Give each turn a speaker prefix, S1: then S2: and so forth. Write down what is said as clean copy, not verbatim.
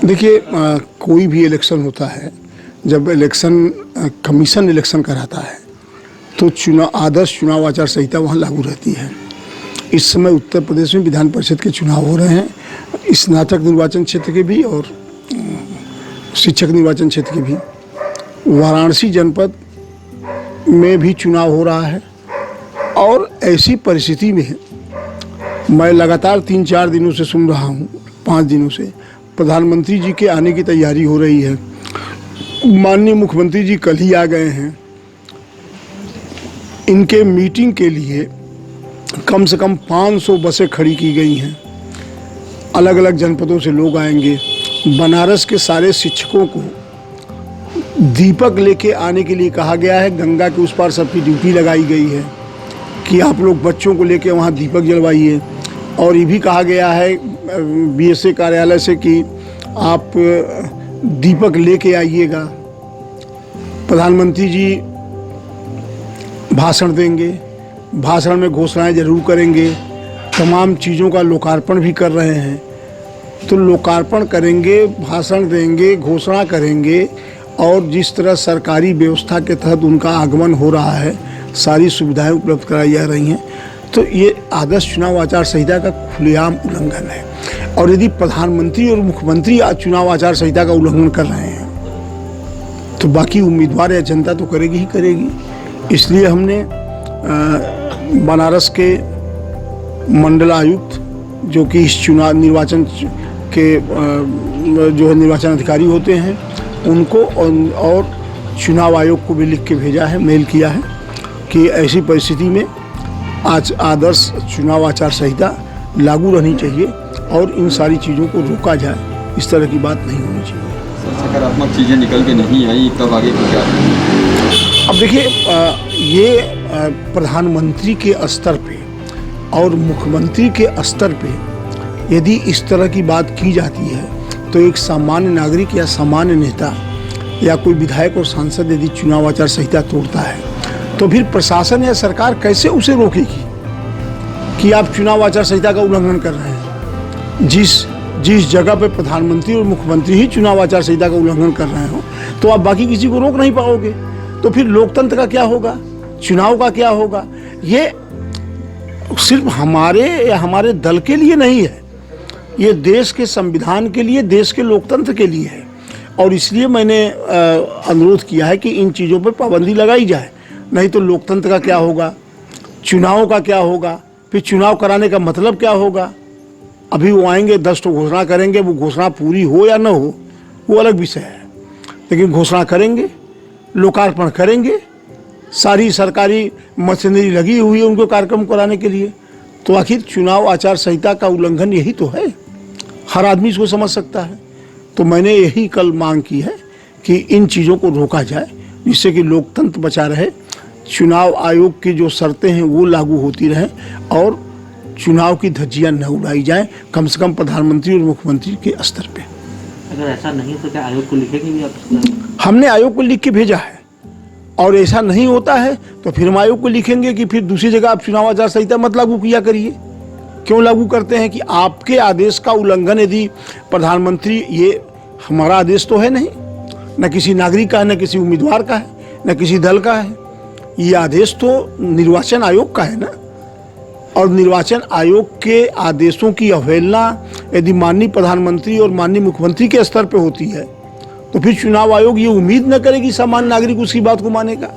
S1: देखिए, कोई भी इलेक्शन होता है, जब इलेक्शन कमीशन इलेक्शन कराता है तो आदर्श चुनाव आचार संहिता वहाँ लागू रहती है। इस समय उत्तर प्रदेश में विधान परिषद के चुनाव हो रहे हैं, स्नातक निर्वाचन क्षेत्र के भी और शिक्षक निर्वाचन क्षेत्र के भी। वाराणसी जनपद में भी चुनाव हो रहा है और ऐसी परिस्थिति में मैं लगातार 3-4 दिनों से सुन रहा हूँ, 5 दिनों से प्रधानमंत्री जी के आने की तैयारी हो रही है। माननीय मुख्यमंत्री जी कल ही आ गए हैं। इनके मीटिंग के लिए कम से कम 500 बसें खड़ी की गई हैं। अलग अलग जनपदों से लोग आएंगे। बनारस के सारे शिक्षकों को दीपक लेके आने के लिए कहा गया है। गंगा के उस पार सबकी ड्यूटी लगाई गई है कि आप लोग बच्चों को लेके वहाँ दीपक जलवाइए। और ये भी कहा गया है बीएसए कार्यालय से कि आप दीपक लेके आइएगा। प्रधानमंत्री जी भाषण देंगे, भाषण में घोषणाएं जरूर करेंगे, तमाम चीज़ों का लोकार्पण भी कर रहे हैं। तो लोकार्पण करेंगे, भाषण देंगे, घोषणा करेंगे और जिस तरह सरकारी व्यवस्था के तहत उनका आगमन हो रहा है, सारी सुविधाएं उपलब्ध कराई जा रही हैं, तो ये आदर्श चुनाव आचार संहिता का खुलेआम उल्लंघन है। और यदि प्रधानमंत्री और मुख्यमंत्री आज चुनाव आचार संहिता का उल्लंघन कर रहे हैं तो बाकी उम्मीदवार या जनता तो करेगी ही करेगी। इसलिए हमने बनारस के मंडल आयुक्त, जो कि इस चुनाव निर्वाचन के जो है निर्वाचन अधिकारी होते हैं, उनको और चुनाव आयोग को भी लिख के भेजा है, मेल किया है कि ऐसी परिस्थिति में आज आदर्श चुनाव आचार संहिता लागू रहनी चाहिए और इन सारी चीज़ों को रोका जाए। इस तरह की बात नहीं होनी चाहिए।
S2: सकारात्मक चीज़ें निकल के नहीं आई, तब आगे की क्या?
S1: अब देखिए, ये प्रधानमंत्री के स्तर पे और मुख्यमंत्री के स्तर पे यदि इस तरह की बात की जाती है तो एक सामान्य नागरिक या सामान्य नेता या कोई विधायक और सांसद यदि चुनाव आचार संहिता तोड़ता है तो फिर प्रशासन या सरकार कैसे उसे रोकेगी कि आप चुनाव आचार संहिता का उल्लंघन कर रहे हैं। जिस जगह पे प्रधानमंत्री और मुख्यमंत्री ही चुनाव आचार संहिता का उल्लंघन कर रहे हो तो आप बाकी किसी को रोक नहीं पाओगे। तो फिर लोकतंत्र का क्या होगा, चुनाव का क्या होगा? ये सिर्फ हमारे या हमारे दल के लिए नहीं है, ये देश के संविधान के लिए, देश के लोकतंत्र के लिए है। और इसलिए मैंने अनुरोध किया है कि इन चीज़ों पर पाबंदी लगाई जाए, नहीं तो लोकतंत्र का क्या होगा, चुनाव का क्या होगा, फिर चुनाव कराने का मतलब क्या होगा। अभी वो आएंगे 10 तो घोषणा करेंगे, वो घोषणा पूरी हो या न हो वो अलग विषय है, लेकिन घोषणा करेंगे, लोकार्पण करेंगे, सारी सरकारी मशीनरी लगी हुई है उनको कार्यक्रम कराने के लिए। तो आखिर चुनाव आचार संहिता का उल्लंघन यही तो है, हर आदमी इसको समझ सकता है। तो मैंने यही कल मांग की है कि इन चीज़ों को रोका जाए जिससे कि लोकतंत्र बचा रहे, चुनाव आयोग की जो शर्तें हैं वो लागू होती रहें और चुनाव की धज्जियां न उड़ाई जाएं, कम से कम प्रधानमंत्री और मुख्यमंत्री के स्तर पे।
S3: अगर ऐसा नहीं तो क्या आयोग को लिखेंगे भी आप?
S1: हमने आयोग को लिख के भेजा है और ऐसा नहीं होता है तो फिर हम आयोग को लिखेंगे कि फिर दूसरी जगह आप चुनाव आचार संहिता मत लागू किया करिए। क्यों लागू करते हैं कि आपके आदेश का उल्लंघन यदि प्रधानमंत्री, ये हमारा आदेश तो है नहीं, न किसी नागरिक का है, न किसी उम्मीदवार का है, न किसी दल का है, ये आदेश तो निर्वाचन आयोग का है ना। और निर्वाचन आयोग के आदेशों की अवहेलना यदि माननीय प्रधानमंत्री और माननीय मुख्यमंत्री के स्तर पर होती है तो फिर चुनाव आयोग ये उम्मीद न करेगी सामान्य नागरिक उसकी बात को मानेगा।